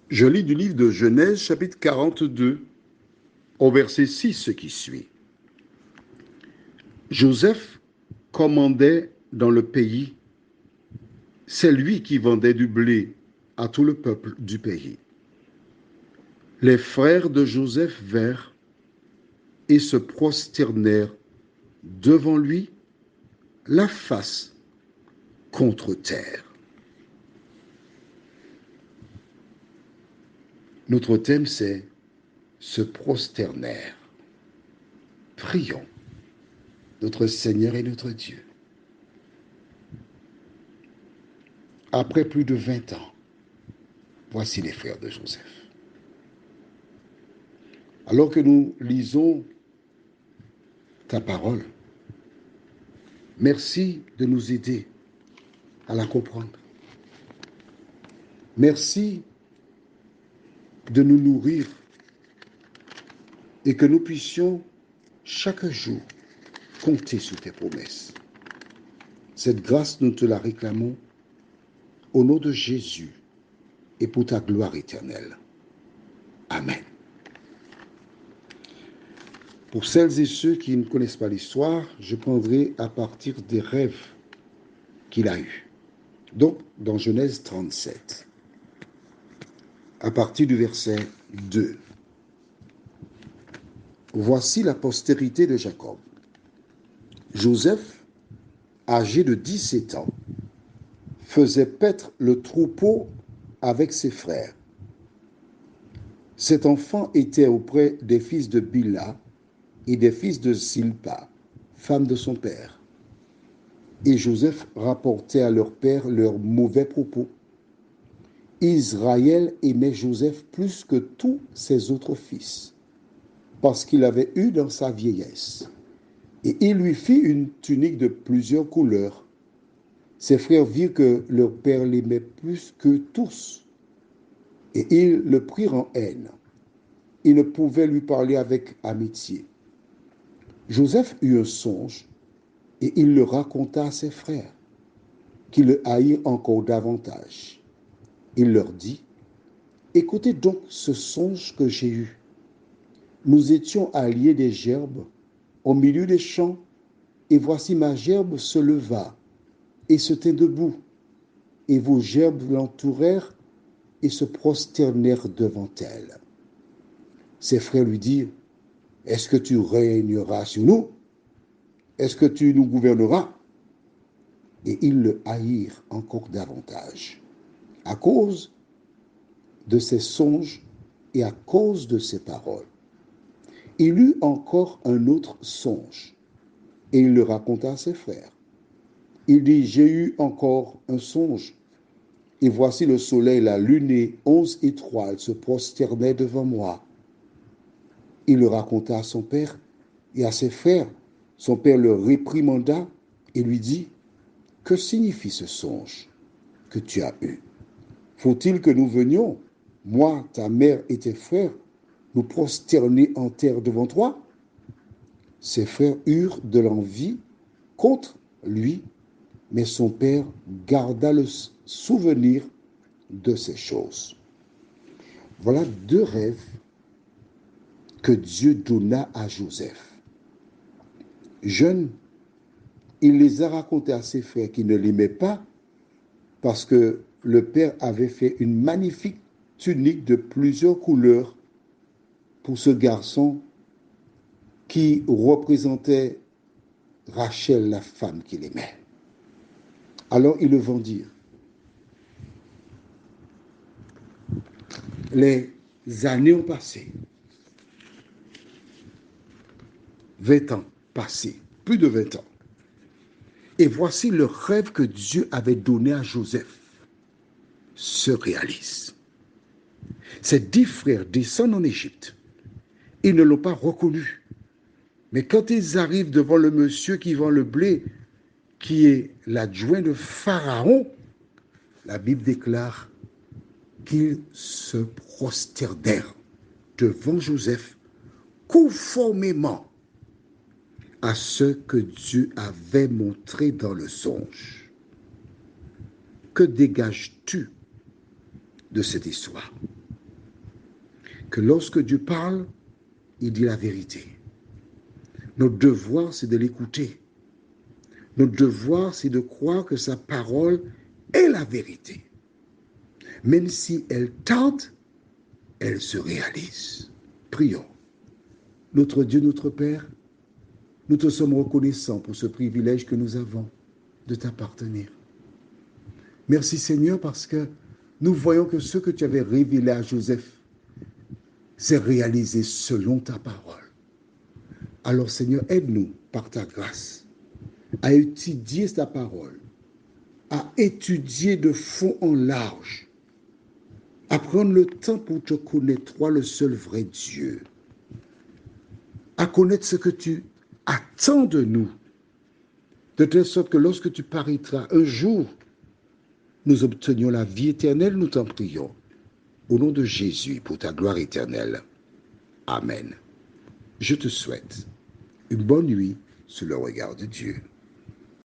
Je lis du livre de Genèse, chapitre 42, au verset 6, ce qui suit. Joseph commandait dans le pays. C'est lui qui vendait du blé à tout le peuple du pays. Les frères de Joseph vinrent et se prosternèrent devant lui, la face contre terre. Notre thème, c'est se prosternèrent. Prions notre Seigneur et notre Dieu. Après plus de 20 ans, voici les frères de Joseph. Alors que nous lisons ta parole, merci de nous aider à la comprendre. Merci de nous nourrir et que nous puissions chaque jour compter sur tes promesses. Cette grâce, nous te la réclamons au nom de Jésus et pour ta gloire éternelle. Amen. Pour celles et ceux qui ne connaissent pas l'histoire, je prendrai à partir des rêves qu'il a eus. Donc, dans Genèse 37, à partir du verset 2. Voici la postérité de Jacob. Joseph, âgé de 17 ans, faisait paître le troupeau avec ses frères. Cet enfant était auprès des fils de Bila et des fils de Zilpa, femme de son père. Et Joseph rapportait à leur père leurs mauvais propos. Israël aimait Joseph plus que tous ses autres fils, parce qu'il avait eu dans sa vieillesse. Et il lui fit une tunique de plusieurs couleurs. Ses frères virent que leur père l'aimait plus que tous, et ils le prirent en haine. Ils ne pouvaient lui parler avec amitié. Joseph eut un songe, et il le raconta à ses frères, qui le haïrent encore davantage. Il leur dit, « Écoutez donc ce songe que j'ai eu. Nous étions alliés des gerbes, au milieu des champs, et voici ma gerbe se leva et se tint debout, et vos gerbes l'entourèrent et se prosternèrent devant elle. » Ses frères lui dirent, « Est-ce que tu régneras sur nous? Est-ce que tu nous gouverneras? » Et ils le haïrent encore davantage, à cause de ses songes et à cause de ses paroles. Il eut encore un autre songe, et il le raconta à ses frères. Il dit, « J'ai eu encore un songe, et voici le soleil, la lune et 11 étoiles se prosternaient devant moi. » Il le raconta à son père et à ses frères. Son père le réprimanda et lui dit, « Que signifie ce songe que tu as eu? Faut-il que nous venions, moi, ta mère et tes frères, nous prosterner en terre devant toi? » Ses frères eurent de l'envie contre lui, mais son père garda le souvenir de ces choses. Voilà deux rêves que Dieu donna à Joseph. Jeune, il les a racontés à ses frères qui ne l'aimaient pas parce que le père avait fait une magnifique tunique de plusieurs couleurs pour ce garçon qui représentait Rachel, la femme qu'il aimait. Alors ils le vendirent. Les années ont passé. 20 ans passés, plus de 20 ans. Et voici le rêve que Dieu avait donné à Joseph se réalise. Ses 10 frères descendent en Égypte. Ils ne l'ont pas reconnu. Mais quand ils arrivent devant le monsieur qui vend le blé, qui est l'adjoint de Pharaon, la Bible déclare qu'ils se prosternèrent devant Joseph conformément à ce que Dieu avait montré dans le songe. Que dégages-tu de cette histoire? que lorsque Dieu parle, il dit la vérité. Notre devoir, c'est de l'écouter. Notre devoir, c'est de croire que sa parole est la vérité. Même si elle tarde, elle se réalise. Prions. Notre Dieu, notre Père, nous te sommes reconnaissants pour ce privilège que nous avons de t'appartenir. Merci Seigneur parce que nous voyons que ce que tu avais révélé à Joseph s'est réalisé selon ta parole. Alors Seigneur, aide-nous par ta grâce à étudier ta parole, à étudier de fond en large, à prendre le temps pour te connaître, toi le seul vrai Dieu, à connaître ce que tu attends de nous, de telle sorte que lorsque tu paraîtras un jour, nous obtenions la vie éternelle, nous t'en prions. Au nom de Jésus, pour ta gloire éternelle. Amen. Je te souhaite une bonne nuit sous le regard de Dieu.